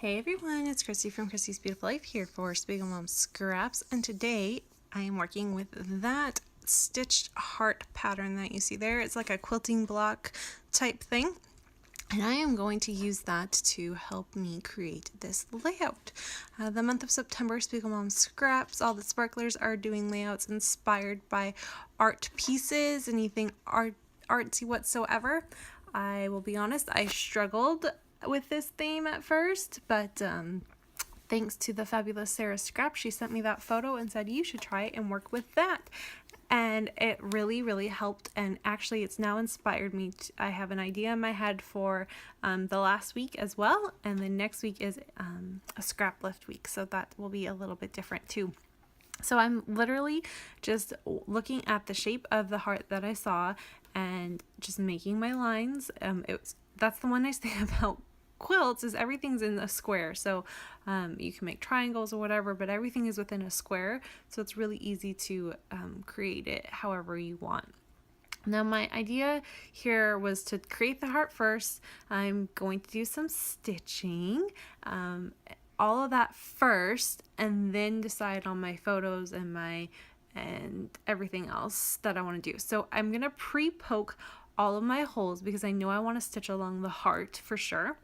Hey everyone, it's Christy from Christy's Beautiful Life here for Spiegel Mom Scraps, and today I am working with that stitched heart pattern that you see there. It's like a quilting block type thing, and I am going to use that to help me create this layout. The month of September, Spiegel Mom Scraps, all the sparklers are doing layouts inspired by art pieces, anything artsy whatsoever. I will be honest, I struggled with this theme at first, but thanks to the fabulous Sarah Scrap, she sent me that photo and said you should try it and work with that. And it really helped, and actually it's now inspired me. I have an idea in my head for the last week as well, and then next week is a scrap lift week, so that will be a little bit different too. So I'm literally just looking at the shape of the heart that I saw and just making my lines. That's the one nice thing about quilts is everything's in a square, so you can make triangles or whatever, but everything is within a square, so it's really easy to create it however you want. Now my idea here was to create the heart first. I'm going to do some stitching, all of that first, and then decide on my photos and everything else that I want to do. So I'm gonna pre-poke all of my holes because I know I want to stitch along the heart for sure,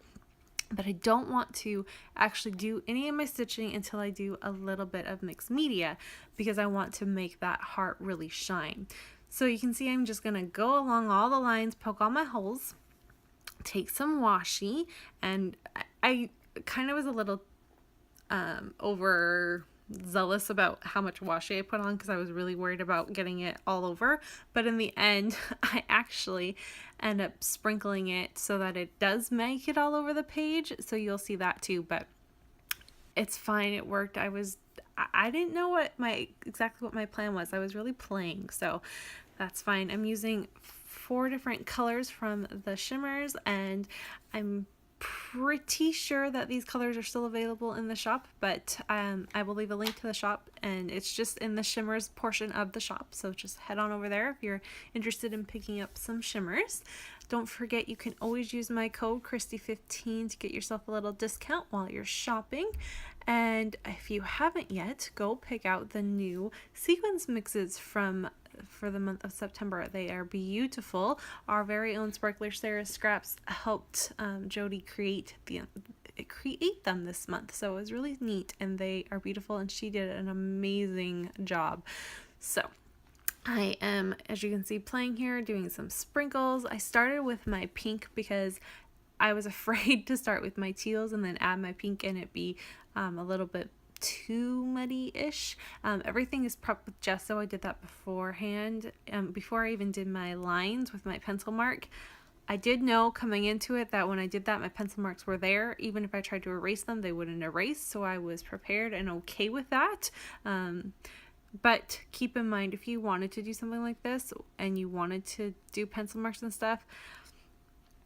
but I don't want to actually do any of my stitching until I do a little bit of mixed media because I want to make that heart really shine. So you can see I'm just gonna go along all the lines, poke all my holes, take some washi, and I kind of was a little overzealous about how much washi I put on because I was really worried about getting it all over, but in the end I actually end up sprinkling it so that it does make it all over the page, so you'll see that too, but it's fine, it worked. I didn't know exactly what my plan was. I was really playing, so that's fine. I'm using 4 different colors from the shimmers, and I'm pretty sure that these colors are still available in the shop, but I will leave a link to the shop, and it's just in the shimmers portion of the shop, so just head on over there if you're interested in picking up some shimmers. Don't forget, you can always use my code Christy15 to get yourself a little discount while you're shopping. And if you haven't yet, go pick out the new sequence mixes for the month of September. They are beautiful. Our very own Sparkler Sarah Scraps helped Jody create them this month, so it was really neat, and they are beautiful, and she did an amazing job. So I am, as you can see, playing here, doing some sprinkles. I started with my pink because I was afraid to start with my teals and then add my pink and it be a little bit too muddy-ish. Everything is prepped with gesso. I did that beforehand, before I even did my lines with my pencil mark. I did know coming into it that when I did that, my pencil marks were there. Even if I tried to erase them, they wouldn't erase, so I was prepared and okay with that. But keep in mind, if you wanted to do something like this and you wanted to do pencil marks and stuff,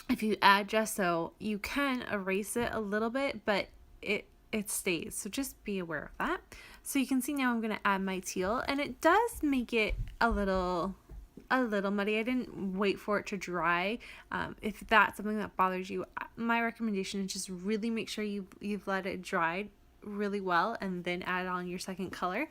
if you add gesso, you can erase it a little bit, but it stays, so just be aware of that. So you can see now I'm going to add my teal, and it does make it a little muddy. I didn't wait for it to dry. If that's something that bothers you, my recommendation is just really make sure you've let it dry really well and then add on your second color.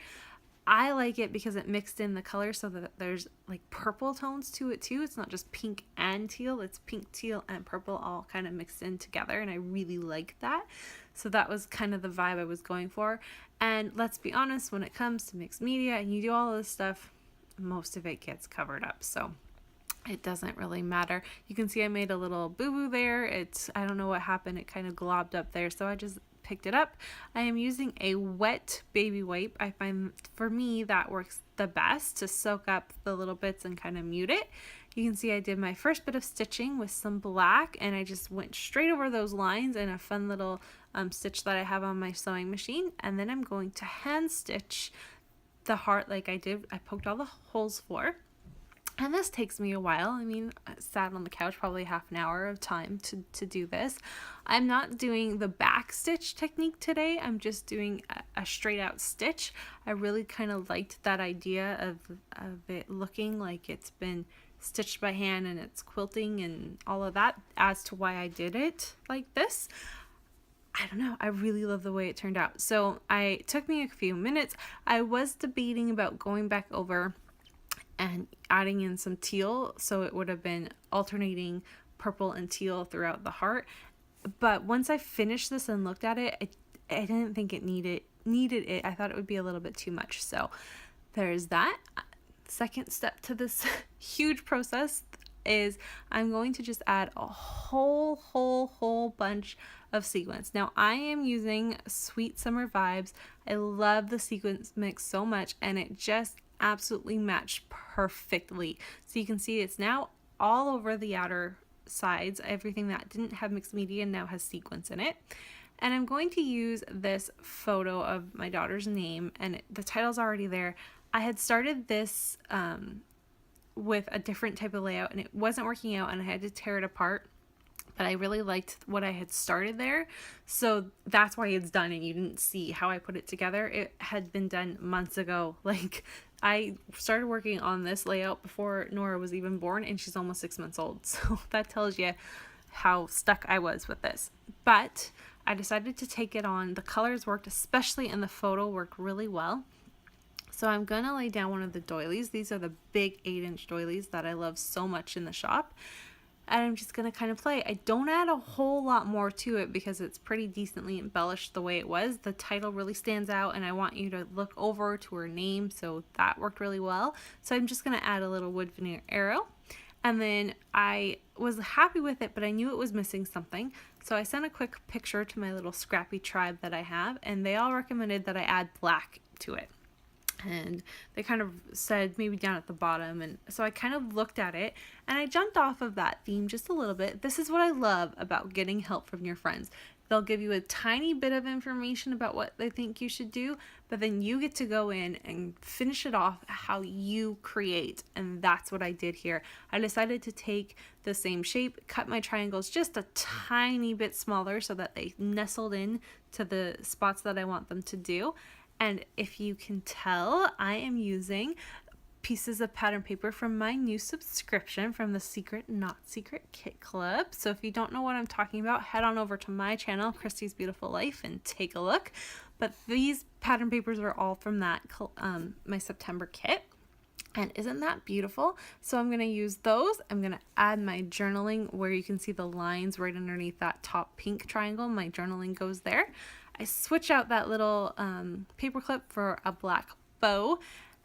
I like it because it mixed in the color so that there's like purple tones to it too. It's not just pink and teal, it's pink, teal, and purple all kind of mixed in together, and I really like that. So that was kind of the vibe I was going for. And let's be honest, when it comes to mixed media and you do all of this stuff, most of it gets covered up, so it doesn't really matter. You can see I made a little boo-boo there. I don't know what happened, it kind of globbed up there, so I just picked it up. I am using a wet baby wipe. I find for me that works the best to soak up the little bits and kind of mute it. You can see I did my first bit of stitching with some black, and I just went straight over those lines in a fun little stitch that I have on my sewing machine, and then I'm going to hand stitch the heart like I did. I poked all the holes for. And this takes me a while. I mean, I sat on the couch probably half an hour of time to do this. I'm not doing the back stitch technique today. I'm just doing a straight out stitch. I really kind of liked that idea of it looking like it's been stitched by hand and it's quilting and all of that as to why I did it like this. I don't know, I really love the way it turned out. So it took me a few minutes. I was debating about going back over and adding in some teal, so it would have been alternating purple and teal throughout the heart. But once I finished this and looked at it, I didn't think it needed it. I thought it would be a little bit too much. So there's that. Second step to this huge process is I'm going to just add a whole bunch of sequins. Now I am using Sweet Summer Vibes. I love the sequins mix so much, and it just absolutely matched perfectly. So you can see it's now all over the outer sides. Everything that didn't have mixed media now has sequins in it. And I'm going to use this photo of my daughter's name, and the title's already there. I had started this with a different type of layout, and it wasn't working out, and I had to tear it apart. But I really liked what I had started there, so that's why it's done, and you didn't see how I put it together. It had been done months ago. Like, I started working on this layout before Nora was even born, and she's almost 6 months old, so that tells you how stuck I was with this. But I decided to take it on. The colors worked, especially in the photo, worked really well. So I'm going to lay down one of the doilies. These are the big 8-inch doilies that I love so much in the shop. And I'm just going to kind of play. I don't add a whole lot more to it because it's pretty decently embellished the way it was. The title really stands out, and I want you to look over to her name, so that worked really well. So I'm just going to add a little wood veneer arrow. And then I was happy with it, but I knew it was missing something. So I sent a quick picture to my little scrappy tribe that I have, and they all recommended that I add black to it. And they kind of said maybe down at the bottom, and so I kind of looked at it and I jumped off of that theme just a little bit. This is what I love about getting help from your friends. They'll give you a tiny bit of information about what they think you should do, but then you get to go in and finish it off how you create, and that's what I did here. I decided to take the same shape, cut my triangles just a tiny bit smaller so that they nestled in to the spots that I want them to do. And if you can tell, I am using pieces of pattern paper from my new subscription from the Secret Not Secret Kit Club. So if you don't know what I'm talking about, head on over to my channel, Christy's Beautiful Life, and take a look. But these pattern papers are all from that my September kit. And isn't that beautiful? So I'm going to use those. I'm going to add my journaling where you can see the lines right underneath that top pink triangle. My journaling goes there. I switch out that little paper clip for a black bow,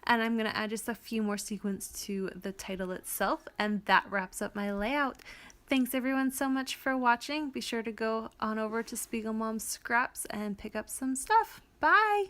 and I'm going to add just a few more sequins to the title itself, and that wraps up my layout. Thanks everyone so much for watching. Be sure to go on over to Spiegel Mom's Scraps and pick up some stuff. Bye!